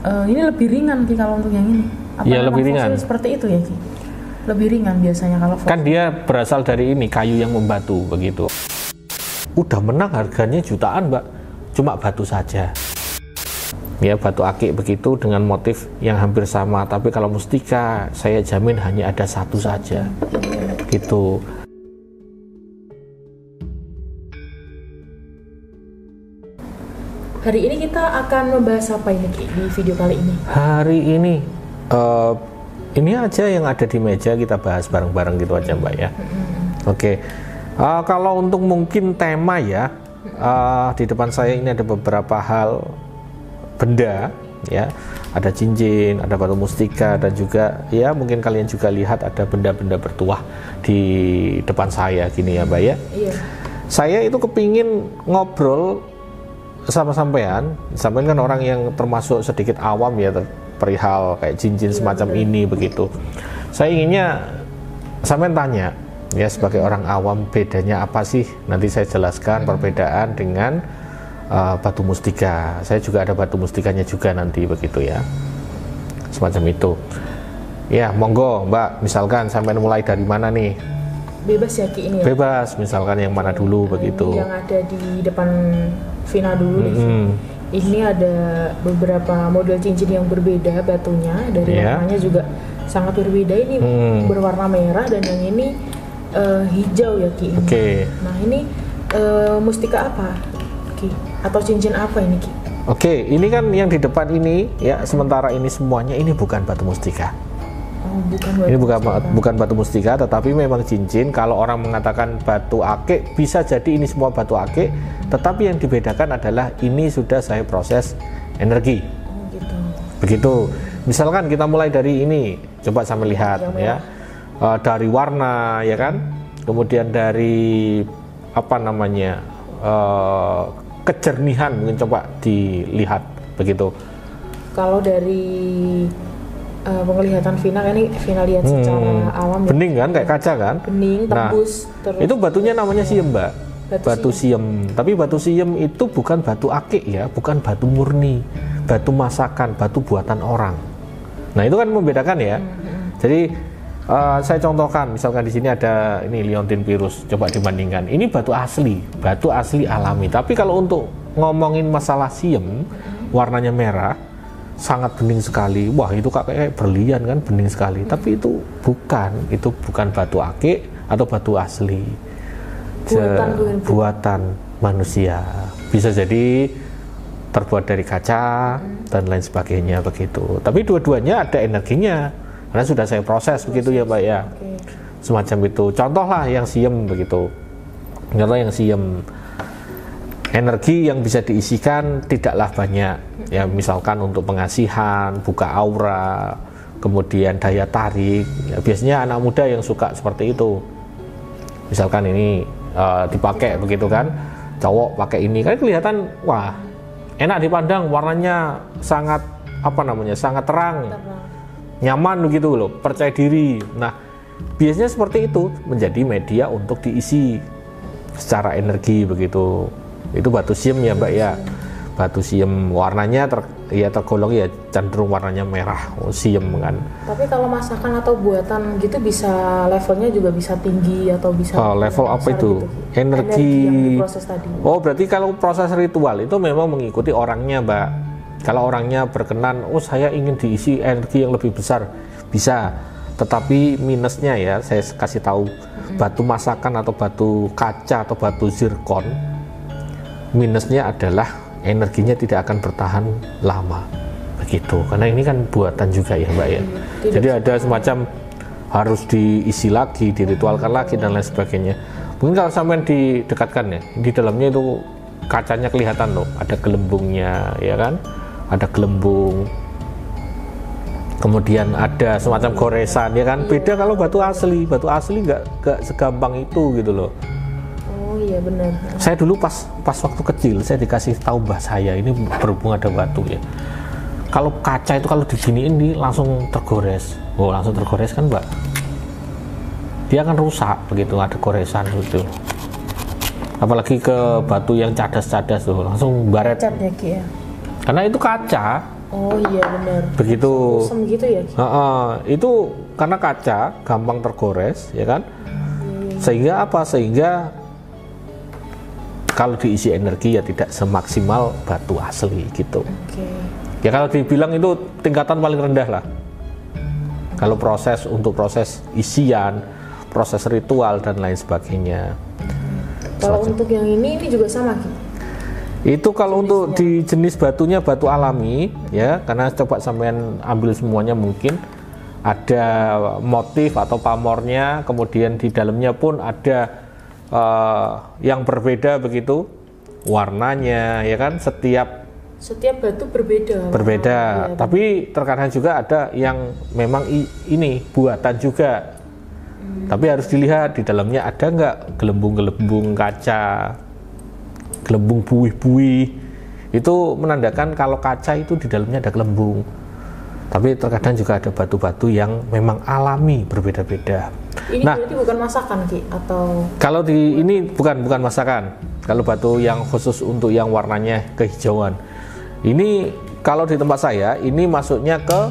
Ini lebih ringan Ki kalau untuk yang ini. Iya, lebih ringan. Seperti itu ya Ki. Lebih ringan biasanya kalau fosil. Kan dia berasal dari ini, kayu yang membatu begitu. Udah menang harganya jutaan Mbak, cuma batu saja. Ya, batu akik begitu dengan motif yang hampir sama, tapi kalau mustika saya jamin hanya ada satu saja. Gitu. Hari ini kita akan membahas apa ini Ki di video kali ini? Hari ini aja yang ada di meja kita bahas bareng-bareng gitu aja Mbak ya. Oke. Kalau untuk mungkin tema ya, di depan saya ini ada beberapa hal benda ya, ada cincin, ada batu mustika, dan juga ya mungkin kalian juga lihat ada benda-benda bertuah di depan saya gini ya Mbak ya. Iya. Saya itu kepingin ngobrol sama sampean kan orang yang termasuk sedikit awam ya perihal kayak cincin semacam ini begitu. Saya inginnya sampean tanya ya, sebagai orang awam, bedanya apa sih? Nanti saya jelaskan perbedaan dengan batu mustika. Saya juga ada batu mustikanya juga nanti begitu ya, semacam itu ya. Monggo Mbak, misalkan sampean mulai dari mana nih? Bebas ya Ki ini ya? Bebas, misalkan yang mana dulu begitu. Yang ada di depan Vina dulu nih. Ini ada beberapa model cincin yang berbeda batunya, dari warnanya juga sangat berbeda. Ini berwarna merah dan yang ini hijau ya Ki. Oke. Nah ini mustika apa Ki? Atau cincin apa ini Ki? Oke, ini kan yang di depan ini ya, sementara ini semuanya ini bukan batu mustika. Ini bukan batu mustika, tetapi memang cincin. Kalau orang mengatakan batu akik, bisa jadi ini semua batu akik, tetapi yang dibedakan adalah ini sudah saya proses energi. Gitu. Begitu. Misalkan kita mulai dari ini, coba sampai lihat ya, dari warna ya kan, kemudian dari apa namanya, kejernihan mungkin coba dilihat begitu. Kalau dari penglihatan Vina, ini Vina lihat secara awam ya. Bening kan, kayak kaca kan? Bening, tembus. Nah, terus itu batunya namanya siem Mbak. Batu siem. Tapi batu siem itu bukan batu akik ya, bukan batu murni, batu masakan, batu buatan orang. Nah itu kan membedakan ya. Jadi saya contohkan, misalkan di sini ada ini liontin virus, coba dibandingkan. Ini batu asli alami. Tapi kalau untuk ngomongin masalah siem, warnanya merah, sangat bening sekali. Wah itu kayak berlian kan, bening sekali. Tapi itu bukan batu akik atau batu asli. Buatan manusia. Bisa jadi terbuat dari kaca dan lain sebagainya begitu. Tapi dua-duanya ada energinya, karena sudah saya proses begitu ya Mbak ya. Semacam itu. Contoh lah yang siem begitu. Contoh yang siem, energi yang bisa diisikan tidaklah banyak ya, misalkan untuk pengasihan, buka aura, kemudian daya tarik ya, biasanya anak muda yang suka seperti itu. Misalkan ini dipakai begitu kan, cowok pakai ini kan kelihatan wah enak dipandang, warnanya sangat sangat terang, nyaman begitu loh, percaya diri. Nah biasanya seperti itu menjadi media untuk diisi secara energi begitu. Itu batu siem ya Mbak ya. Batu siem warnanya tergolong ya cenderung warnanya merah, siem kan. Tapi kalau masakan atau buatan gitu bisa levelnya juga bisa tinggi atau bisa level apa itu? Gitu. Energi yang diproses tadi. Oh berarti kalau proses ritual itu memang mengikuti orangnya Mbak. Kalau orangnya berkenan, oh saya ingin diisi energi yang lebih besar, bisa. Tetapi minusnya ya, saya kasih tahu, batu masakan atau batu kaca atau batu zirkon, minusnya adalah energinya tidak akan bertahan lama begitu, karena ini kan buatan juga ya Mbak ya. Jadi ada semacam harus diisi lagi, diritualkan lagi dan lain sebagainya. Mungkin kalau sampai didekatkan ya, di dalamnya itu kacanya kelihatan loh, ada gelembungnya ya kan, ada gelembung, kemudian ada semacam goresan ya kan. Beda kalau batu asli nggak segampang itu gitu loh. Iya benar. Saya dulu pas waktu kecil saya dikasih tahu mbah saya, ini berhubung ada batu ya. Kalau kaca itu kalau diginiin ini langsung tergores. Oh langsung tergores kan Mbak? Dia akan rusak begitu ada goresan gitu. Apalagi ke batu yang cadas-cadas tuh langsung baret. Ya, Ki, ya. Karena itu kaca Oh iya benar. Begitu. Kusam gitu ya. Itu karena kaca gampang tergores, ya kan? Sehingga apa? Sehingga kalau diisi energi ya tidak semaksimal batu asli gitu. Ya kalau dibilang itu tingkatan paling rendah lah. Kalau untuk proses isian, proses ritual dan lain sebagainya. Kalau untuk yang ini juga sama Ki? Itu kalau untuk di jenis batunya batu alami ya, karena coba sampean ambil semuanya mungkin ada motif atau pamornya, kemudian di dalamnya pun ada yang berbeda begitu warnanya ya kan, setiap batu berbeda ya, tapi terkadang juga ada yang memang ini buatan juga. Tapi harus dilihat di dalamnya ada nggak gelembung-gelembung kaca, gelembung buih-buih. Itu menandakan kalau kaca itu di dalamnya ada gelembung. Tapi terkadang juga ada batu-batu yang memang alami, berbeda-beda. Ini berarti bukan masakan Ki atau? Kalau ini bukan masakan. Kalau batu yang khusus untuk yang warnanya kehijauan. Ini kalau di tempat saya ini masuknya ke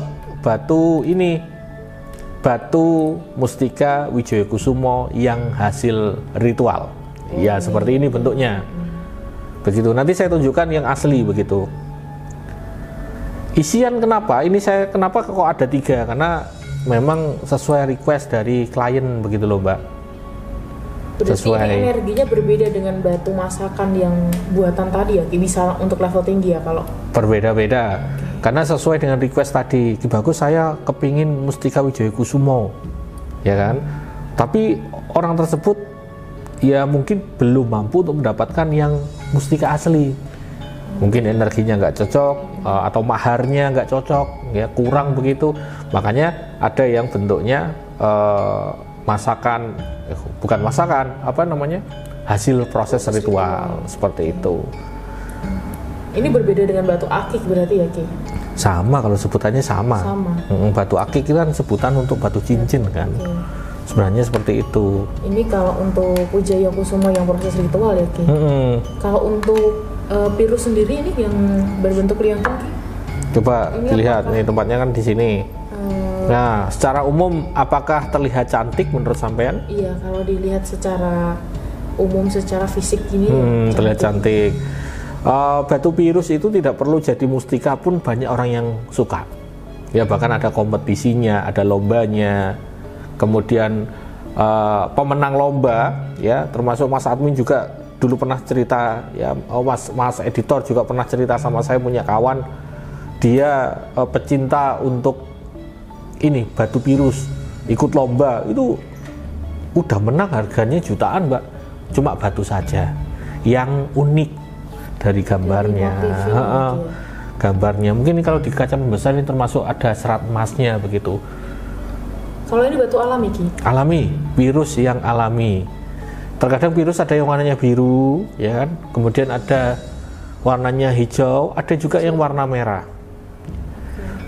batu ini, batu mustika Wijoyokusumo yang hasil ritual. Ya seperti ini bentuknya. Begitu. Nanti saya tunjukkan yang asli begitu. Isian kenapa? Kenapa kok ada 3? Karena memang sesuai request dari klien begitu loh Mbak. Berarti sesuai. Ini energinya berbeda dengan batu masakan yang buatan tadi ya? Bisa untuk level tinggi ya kalau? Berbeda-beda. Karena sesuai dengan request tadi. Bagus, saya kepingin mustika Wijoyokusumo, ya kan? Tapi orang tersebut ya mungkin belum mampu untuk mendapatkan yang mustika asli. Mungkin energinya nggak cocok atau maharnya nggak cocok, ya kurang begitu. Makanya ada yang bentuknya masakan, bukan masakan, apa namanya, hasil proses ritual seperti itu. Ini berbeda dengan batu akik berarti ya Ki? Sama, kalau sebutannya sama. Batu akik itu kan sebutan untuk batu cincin kan. Sebenarnya seperti itu. Ini kalau untuk Wijoyokusumo yang proses ritual ya Ki. Kalau untuk Pirus sendiri ini yang berbentuk liangkan Ki? Coba ini dilihat, nih tempatnya kan di sini. Nah, secara umum apakah terlihat cantik menurut sampean? Iya, kalau dilihat secara umum, secara fisik gini terlihat cantik. Batu Pirus itu tidak perlu jadi mustika pun banyak orang yang suka. Ya bahkan ada kompetisinya, ada lombanya. Kemudian pemenang lomba ya, termasuk Mas Admin juga dulu pernah cerita ya, Mas editor juga pernah cerita sama saya, punya kawan dia pecinta untuk ini batu Pirus, ikut lomba itu udah menang, harganya jutaan Mbak, cuma batu saja yang unik dari gambarnya. Gambarnya mungkin kalau di kaca pembesar ini termasuk ada serat emasnya begitu. Kalau ini batu alami Ki? Alami, Pirus yang alami. Terkadang Pirus ada yang warnanya biru, ya kan? Kemudian ada warnanya hijau, ada juga yang warna merah.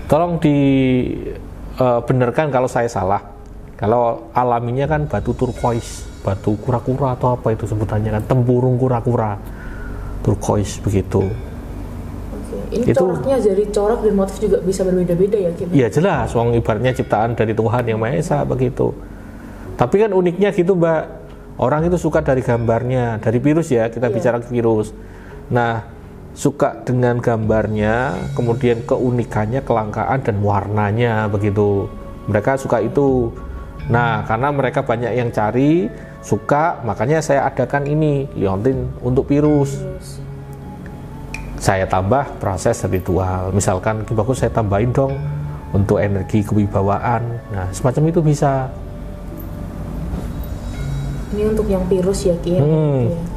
Tolong dibenarkan kalau saya salah. Kalau alaminya kan batu turquoise, batu kura-kura atau apa itu sebutannya kan, tempurung kura-kura, turquoise begitu. Ini itu, coraknya dari corak dan motif juga bisa berbeda-beda ya Ki? Iya jelas, wong ibaratnya ciptaan dari Tuhan yang Maha Esa begitu. Tapi kan uniknya gitu Mbak, orang itu suka dari gambarnya, dari Pirus ya, kita bicara Pirus. Nah, suka dengan gambarnya, kemudian keunikannya, kelangkaan dan warnanya begitu. Mereka suka itu. Nah, karena mereka banyak yang cari, suka, makanya saya adakan ini, liontin untuk Pirus. Saya tambah proses ritual, misalkan bagus saya tambahin dong untuk energi kewibawaan. Nah, semacam itu bisa. Ini untuk yang Pirus ya Ki?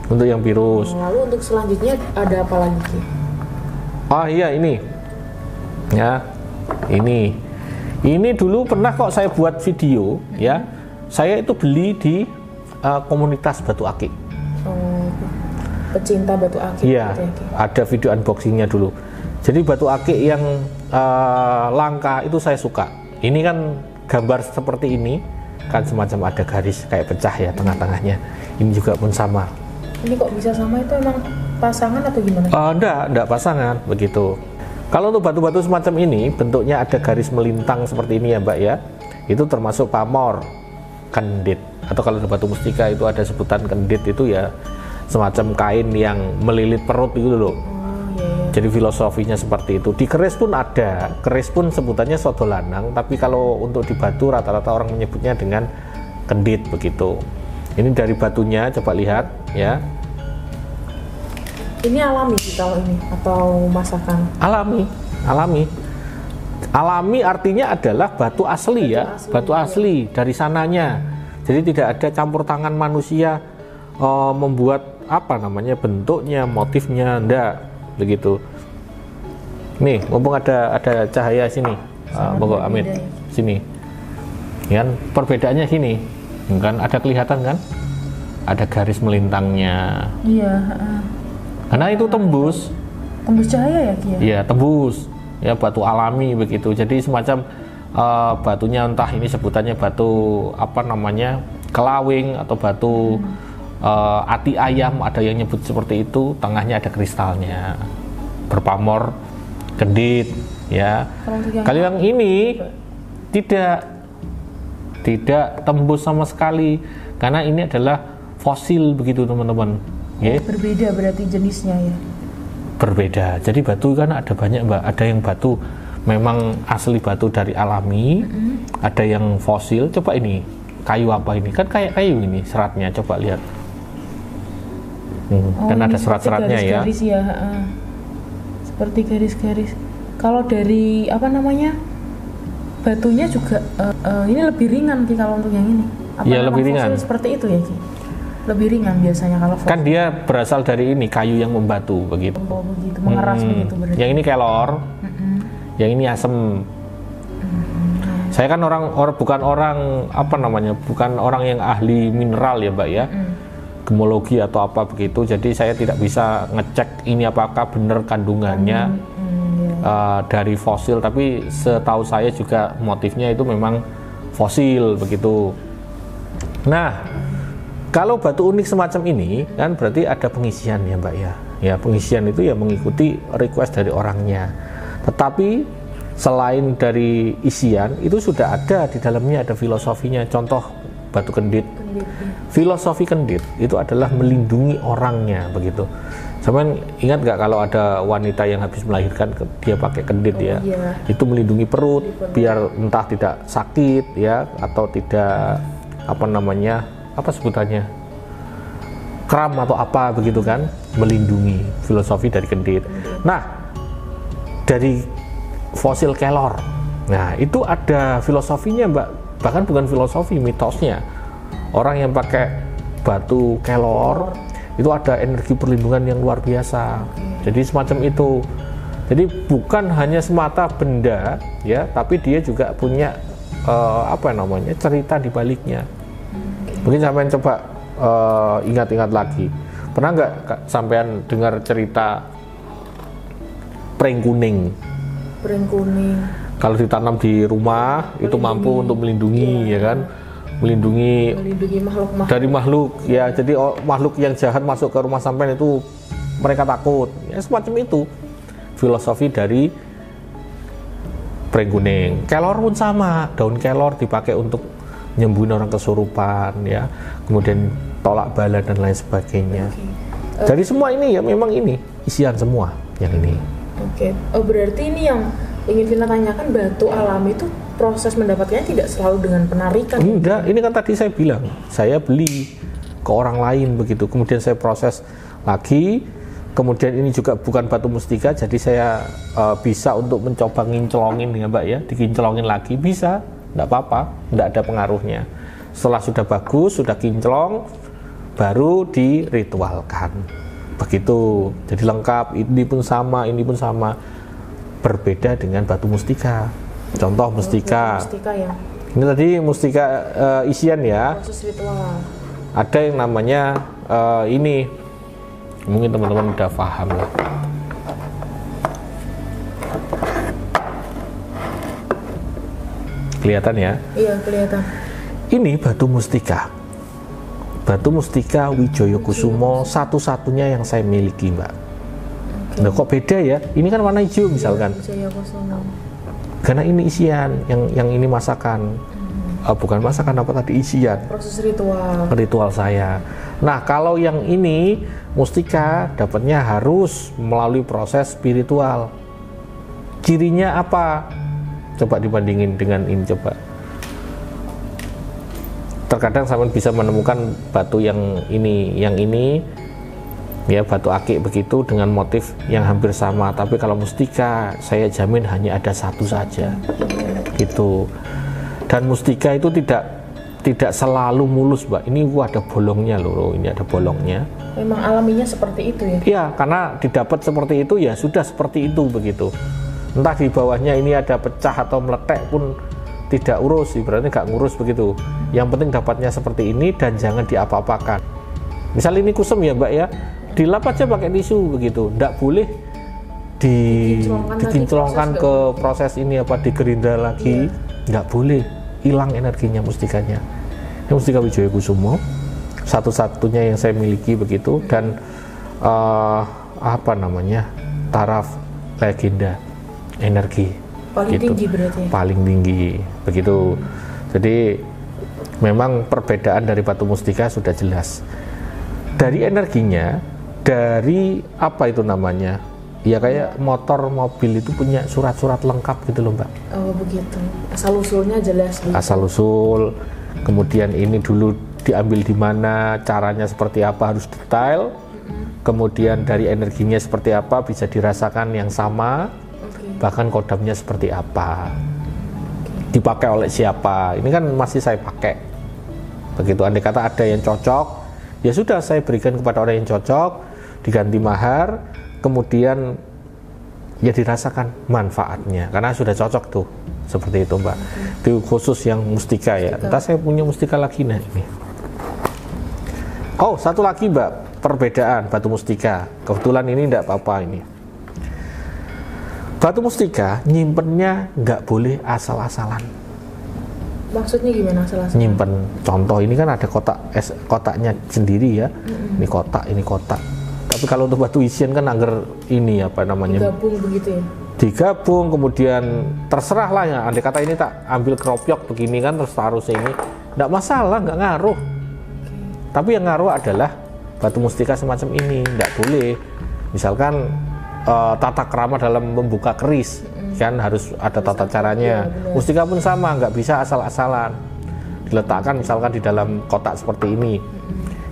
Untuk yang Pirus. Lalu untuk selanjutnya ada apa lagi Ki? Oh iya ini, ya ini dulu pernah kok saya buat video ya. Saya itu beli di komunitas batu akik. Pecinta batu akik. Iya, ada video unboxingnya dulu. Jadi batu akik yang langka itu saya suka. Ini kan gambar seperti ini kan, semacam ada garis kayak pecah ya tengah-tengahnya. Ini juga pun sama. Ini kok bisa sama, itu emang pasangan atau gimana? Enggak pasangan begitu. Kalau untuk batu-batu semacam ini bentuknya ada garis melintang seperti ini ya Mbak ya, itu termasuk pamor kendit, atau kalau batu mustika itu ada sebutan kendit, itu ya semacam kain yang melilit perut gitu loh. Jadi filosofinya seperti itu. Di keris pun ada, keris pun sebutannya sodo lanang, tapi kalau untuk di batu rata-rata orang menyebutnya dengan kendit begitu. Ini dari batunya, coba lihat ya. Ini alami sih kalau ini, atau masakan? Alami, alami. Alami artinya adalah batu asli ya, batu asli dari sananya. Jadi tidak ada campur tangan manusia membuat apa namanya bentuknya, motifnya, enggak begitu. Nih, mumpung ada cahaya sini, Bogor Amin, sini. Kan perbedaannya sini, kan ada kelihatan kan? Ada garis melintangnya. Iya. Karena itu tembus cahaya ya Ki? Iya, tembus. Ya, batu alami begitu. Jadi semacam batunya entah ini sebutannya batu apa namanya kelawing atau batu ati ayam, ada yang nyebut seperti itu. Tengahnya ada kristalnya, berpamor kendit ya. Kalau yang ini tidak tembus sama sekali, karena ini adalah fosil begitu teman-teman. Berbeda berarti jenisnya ya. Berbeda. Jadi batu kan ada banyak Mbak, ada yang batu memang asli batu dari alami, ada yang fosil. Coba ini kayu apa ini, kan kayak kayu ini seratnya, coba lihat. Kan ada serat-seratnya ya. Seperti garis-garis. Kalau dari apa namanya batunya juga ini lebih ringan Ki kalau untuk yang ini. Iya, lebih ringan. Seperti itu ya Ki. Lebih ringan biasanya kalau fosil. Kan dia berasal dari ini kayu yang membatu begitu. Oh, begitu, mengeras begitu berarti. Yang ini kelor, yang ini asem. Saya kan bukan orang apa namanya, bukan orang yang ahli mineral ya Mbak ya, gemologi atau apa begitu. Jadi saya tidak bisa ngecek ini apakah benar kandungannya dari fosil. Tapi setahu saya juga motifnya itu memang fosil begitu. Nah, kalau batu unik semacam ini kan berarti ada pengisian ya Mbak ya. Ya, pengisian itu ya mengikuti request dari orangnya. Tetapi selain dari isian itu sudah ada di dalamnya, ada filosofinya. Contoh batu kendit. Filosofi kendit itu adalah melindungi orangnya begitu. Cuman ingat nggak kalau ada wanita yang habis melahirkan dia pakai kendit ya. Iya. Itu melindungi perut biar entah tidak sakit ya, atau tidak apa namanya, apa sebutannya, kram atau apa begitu kan, melindungi. Filosofi dari kendit. Nah, dari fosil kelor, nah itu ada filosofinya Mbak, bahkan bukan filosofi, mitosnya. Orang yang pakai batu kelor itu ada energi perlindungan yang luar biasa. Jadi semacam itu. Jadi bukan hanya semata benda ya, tapi dia juga punya apa namanya, cerita di baliknya. Mungkin sampean coba ingat-ingat lagi. Pernah nggak sampean dengar cerita pring kuning? Pring kuning. Kalau ditanam di rumah itu mampu untuk melindungi ya kan? Melindungi makhluk-makhluk dari makhluk ya. Jadi makhluk yang jahat masuk ke rumah sampean itu mereka takut. Ya semacam itu. Filosofi dari pring kuning. Kelor pun sama. Daun kelor dipakai untuk nyembuhin orang kesurupan ya, kemudian tolak bala dan lain sebagainya. Dari semua ini ya memang ini isian semua yang ini. Berarti ini yang ingin Vina tanyakan, batu alam itu proses mendapatkannya tidak selalu dengan penarikan? Enggak, ini kan tadi saya bilang saya beli ke orang lain begitu, kemudian saya proses lagi, kemudian ini juga bukan batu mustika, jadi saya bisa untuk mencoba ngincelongin dengan Mbak ya, dikincelongin lagi bisa. Enggak apa-apa, enggak ada pengaruhnya. Setelah sudah bagus, sudah kinclong, baru diritualkan. Begitu. Jadi lengkap, ini pun sama, ini pun sama. Berbeda dengan batu mustika. Contoh mustika. Ya. Ini tadi mustika isian ya. Proses ritual. Ada yang namanya ini. Mungkin teman-teman udah paham lah. Kelihatan ya? Iya, kelihatan. Ini batu mustika. Batu mustika Wijoyo Kusumo, satu-satunya yang saya miliki, Mbak. Nah, kok beda ya? Ini kan warna hijau misalkan. Wijaya Kusuma. Karena ini isian, yang ini masakan. Bukan masakan, apa tadi, isian. Proses ritual. Ritual saya. Nah, kalau yang ini mustika dapatnya harus melalui proses spiritual. Cirinya apa? Coba dibandingin dengan ini, coba. Terkadang sampean bisa menemukan batu yang ini ya, batu akik begitu dengan motif yang hampir sama, tapi kalau mustika saya jamin hanya ada satu saja gitu. Dan mustika itu tidak selalu mulus, Mbak. Ini ada bolongnya loh, ini ada bolongnya. Memang alaminya seperti itu ya? Iya, karena didapat seperti itu ya sudah seperti itu begitu. Entah di bawahnya ini ada pecah atau meletek pun tidak urus, berarti nggak ngurus begitu. Yang penting dapatnya seperti ini dan jangan diapa-apakan. Misal ini kusem ya, Mbak ya, dilap aja pakai tisu begitu, nggak boleh dikinclongkan ke proses ini apa, digerindra lagi, nggak boleh, hilang energinya mustikanya. Ini mustika Wijaya Kusuma, satu-satunya yang saya miliki begitu, dan taraf legenda energi paling gitu. Tinggi berarti ya? Paling tinggi begitu. Jadi memang perbedaan dari batu mustika sudah jelas dari energinya. Dari apa itu namanya, ya kayak motor mobil itu punya surat-surat lengkap gitu loh, Mbak. Oh begitu, asal usulnya jelas gitu. Asal usul, kemudian ini dulu diambil di mana, caranya seperti apa harus detail, kemudian dari energinya seperti apa bisa dirasakan yang sama, bahkan kodamnya seperti apa, dipakai oleh siapa, ini kan masih saya pakai begitu. Andai kata ada yang cocok, ya sudah saya berikan kepada orang yang cocok, diganti mahar, kemudian ya dirasakan manfaatnya karena sudah cocok tuh, seperti itu, Mbak. Itu khusus yang mustika ya. Entah saya punya mustika lagi, nah ini. Oh, satu lagi, Mbak, perbedaan batu mustika. Kebetulan ini enggak apa-apa ini. Batu mustika nyimpennya nggak boleh asal-asalan. Maksudnya gimana asal-asalan? Nyimpen, contoh ini kan ada kotaknya sendiri ya. Ini kotak. Tapi kalau untuk batu isian kan anggar ini apa namanya? Digabung begitu ya? Digabung, kemudian terserah lah ya. Andai kata ini tak ambil keropyok begini kan terus taruh sini, nggak masalah, nggak ngaruh. Tapi yang ngaruh adalah batu mustika semacam ini, nggak boleh. Misalkan tata krama dalam membuka keris kan harus ada tata caranya. Mustika pun sama, nggak bisa asal-asalan diletakkan misalkan di dalam kotak seperti ini.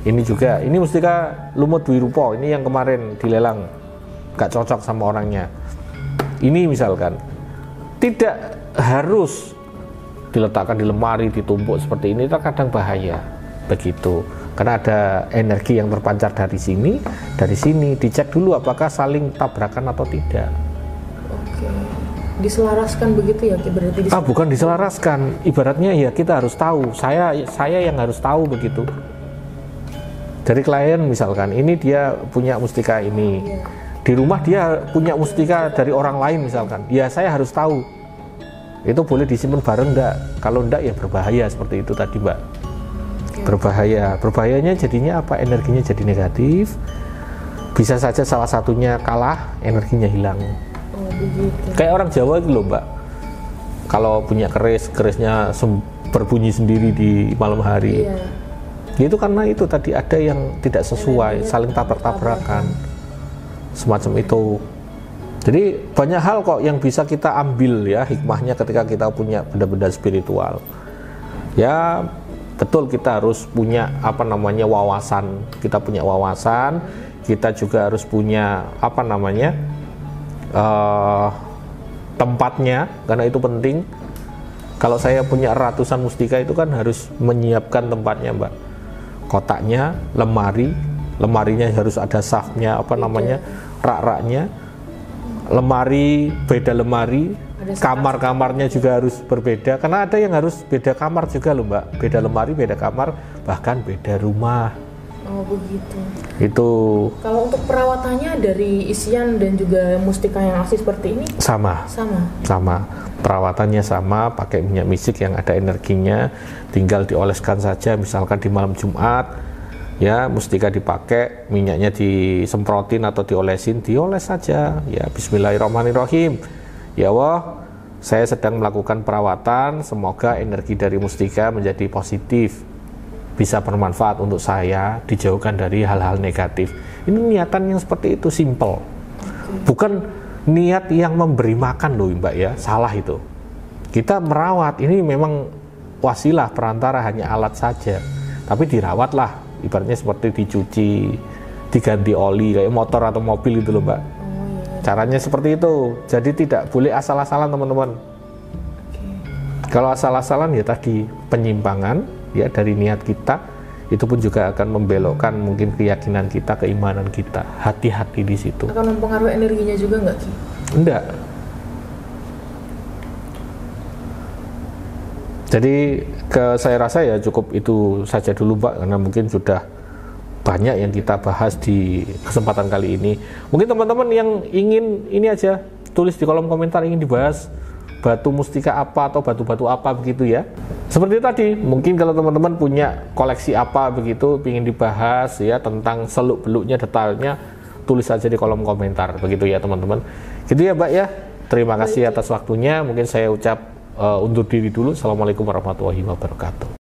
Ini juga, ini mustika Lumut Dwi Rupa, ini yang kemarin dilelang, gak cocok sama orangnya. Ini misalkan tidak harus diletakkan di lemari, ditumpuk seperti ini, terkadang bahaya begitu. Karena ada energi yang terpancar dari sini, dicek dulu apakah saling tabrakan atau tidak. Oke. Diselaraskan begitu ya, berarti bukan diselaraskan, ibaratnya ya kita harus tahu, saya yang harus tahu begitu. Dari klien misalkan, ini dia punya mustika ini, di rumah dia punya mustika dari orang lain misalkan, ya saya harus tahu itu boleh disimpan bareng enggak. Kalau enggak ya berbahaya, seperti itu tadi, Mbak. Berbahayanya jadinya apa, energinya jadi negatif, bisa saja salah satunya kalah, energinya hilang. Kayak orang Jawa itu loh, Mbak, kalau punya kerisnya berbunyi sendiri di malam hari. Itu karena itu tadi ada yang tidak sesuai, saling tabrak-tabrakan semacam itu. Jadi banyak hal kok yang bisa kita ambil ya hikmahnya ketika kita punya benda-benda spiritual. Ya betul, kita harus punya wawasan. Kita punya wawasan, kita juga harus punya tempatnya, karena itu penting. Kalau saya punya ratusan mustika itu kan harus menyiapkan tempatnya, Mbak. Kotaknya, lemarinya harus ada safnya, rak-raknya. Lemari, beda lemari, kamar-kamarnya juga harus berbeda, karena ada yang harus beda kamar juga loh, Mbak. Beda lemari, beda kamar, bahkan beda rumah. Oh begitu. Itu. Kalau untuk perawatannya dari isian dan juga mustika yang asli seperti ini? Sama. Perawatannya sama, pakai minyak misik yang ada energinya, tinggal dioleskan saja. Misalkan di malam Jumat, Ya, mustika dipakai, minyaknya disemprotin atau diolesin, dioles saja. Ya, bismillahirrahmanirrahim. Ya Allah, saya sedang melakukan perawatan, semoga energi dari mustika menjadi positif, bisa bermanfaat untuk saya, dijauhkan dari hal-hal negatif. Ini niatan yang seperti itu, simple. Bukan niat yang memberi makan loh Mbak ya, salah itu. Kita merawat, ini memang wasilah, perantara, hanya alat saja. Tapi dirawatlah. Ibaratnya seperti dicuci, diganti oli kayak motor atau mobil gitu loh Mbak. Caranya seperti itu. Jadi tidak boleh asal-asalan teman-teman. Kalau asal-asalan ya tadi penyimpangan ya dari niat kita, itu pun juga akan membelokkan mungkin keyakinan kita, keimanan kita. Hati-hati di situ. Akan mempengaruhi energinya juga nggak Ki? Enggak. Jadi saya rasa ya cukup itu saja dulu Mbak, karena mungkin sudah banyak yang kita bahas di kesempatan kali ini. Mungkin teman-teman yang ingin ini aja, tulis di kolom komentar ingin dibahas batu mustika apa atau batu-batu apa begitu ya. Seperti tadi, mungkin kalau teman-teman punya koleksi apa begitu, ingin dibahas ya tentang seluk-beluknya, detailnya, tulis saja di kolom komentar begitu ya teman-teman. Gitu ya Mbak ya. Terima kasih atas waktunya. Mungkin saya ucap undur diri dulu. Assalamualaikum warahmatullahi wabarakatuh.